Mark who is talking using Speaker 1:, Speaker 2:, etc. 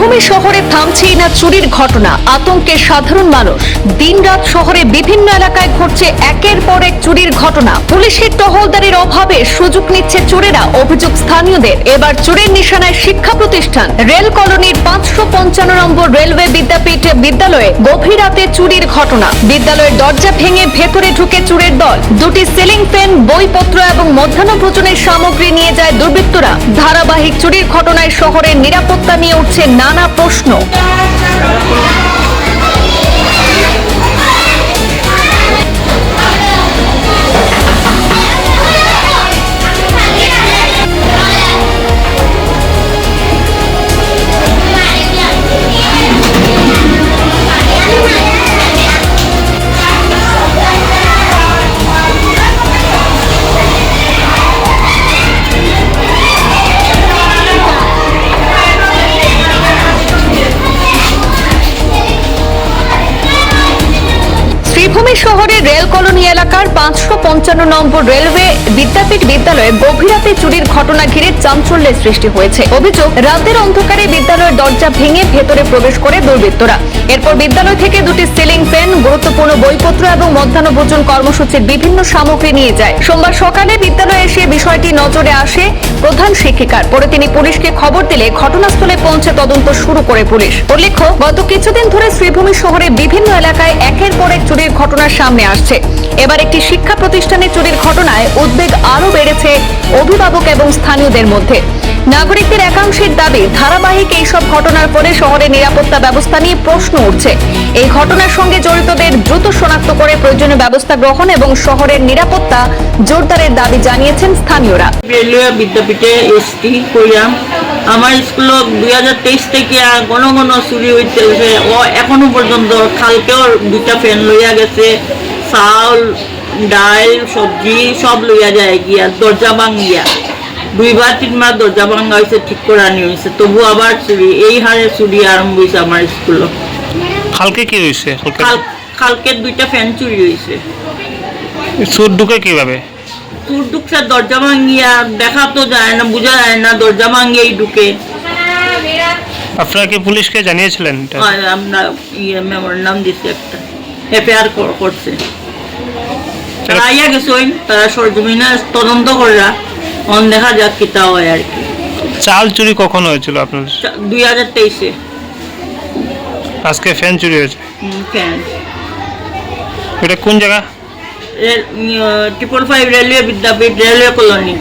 Speaker 1: শ্রীভূমি শহরে থামছেই না চুরির ঘটনা, আতঙ্কে সাধারণ মানুষ। দিনরাত শহরে বিভিন্ন এলাকায় ঘটছে একের পর এক চুরির ঘটনা। পুলিশের টহলদারির অভাবে সুযোগ নিচ্ছে চোরেরা, অভিযোগ স্থানীয়দের। এবার চোরের নিশানায় শিক্ষা প্রতিষ্ঠান। রেল কলোনির 555 নম্বর রেলওয়ে বিদ্যাপীঠ বিদ্যালয়ে গভীর রাতে চুরির ঘটনা। বিদ্যালয়ের দরজা ভেঙে ভেতরে ঢুকে চোরের দল। দুটি সিলিং ফ্যান, বইপত্র এবং মধ্যাহ্ন ভোজনের সামগ্রী নিয়ে যায় দুর্বৃত্তরা। ধারাবাহিক চুরির ঘটনায় শহরের নিরাপত্তা নিয়ে উঠছে নানা প্রশ্ন। শ্রীভূমি শহরের রেল কলোনি এলাকার 555 নম্বর রেলওয়ে বিদ্যাপীঠ বিদ্যালয়ে গভীর রাতে চুরির ঘটনা ঘিরে চাঞ্চল্যের সৃষ্টি হয়েছে। অভিযোগ, রাতের অন্ধকারে বিদ্যালয়ের দরজা ভেঙে ভেতরে প্রবেশ করে দুর্বৃত্তরা। এরপর বিদ্যালয় থেকে দুটি সিলিং ফ্যান, গুরুত্বপূর্ণ বইপত্র এবং মধ্যাহ্ন ভোজন কর্মসূচির বিভিন্ন সামগ্রী নিয়ে যায়। সোমবার সকালে বিদ্যালয়ে এসে বিষয়টি নজরে আসে প্রধান শিক্ষিকার। পরে তিনি পুলিশকে খবর দিলে ঘটনাস্থলে পৌঁছে তদন্ত শুরু করে পুলিশ। উল্লেখ্য, গত কিছুদিন ধরে শ্রীভূমি শহরের বিভিন্ন এলাকায় একের পর এক চুরির ঘটনা সামনে আসছে। এবার একটি শিক্ষা প্রতিষ্ঠানে চুরির ঘটনায় উদ্বেগ আরো বেড়েছে অভিভাবক এবং স্থানীয়দের মধ্যে। নাগরিকদের একাংশের দাবি, ধারাবাহিক এইসব ঘটনার পরে শহরের নিরাপত্তা ব্যবস্থা নিয়ে প্রশ্ন উঠছে। এই ঘটনার সঙ্গে জড়িতদের দ্রুত শনাক্ত করে প্রয়োজনীয় ব্যবস্থা গ্রহণ এবং শহরের নিরাপত্তা জোরদারের দাবি জানিয়েছেন স্থানীয়রা।
Speaker 2: রেলওয়ে বিদ্যাপীঠে এসটি কইরাম আমার স্কুল 2023 থেকে ঘন ঘন চুরি হইতেছে। ও এখনো পর্যন্ত কালকেও দুইটা ফ্যান লইয়া গেছে, চাউল ডাল সবজি সব লইয়া যায় গিয়া, দরজা ভাঙিয়া 2-3 দরজা ভাঙা হয়েছে, ঠিক করে আনি হয়েছে, তবু আবার চুরি। এই হারে চুরি আরম্ভ হয়েছে আমার স্কুল।
Speaker 3: কালকে কি হয়েছে?
Speaker 2: কালকে দুইটা ফ্যান চুরি হয়েছে।
Speaker 3: চোর ঢুকে কিভাবে?
Speaker 2: চোর ঢুকছে দরজা ভাঙিয়া, দেখা তো যায় না, বোঝা যায় না, দরজা ভাঙিয়েই ঢুকে।
Speaker 3: আপনারা কি পুলিশকে জানিয়েছিলেন?
Speaker 2: আমরা নাম দিচ্ছি, একটা এফআইআর করছে। তারা আইয়া গেছে, তারা সরজমিনে তদন্ত করা, দেখা যাক কিতা হয় আর কি।
Speaker 3: চাল চুরি কখন হয়েছিল আপনার?
Speaker 2: 2023-এ।
Speaker 3: আজকে ফ্যান চুরি হয়েছে।
Speaker 2: ফ্যান।
Speaker 3: এটা কোন জায়গা?
Speaker 2: 555 রেলওয়ে বিদ্যাপীঠ, রেলওয়ে কলোনি।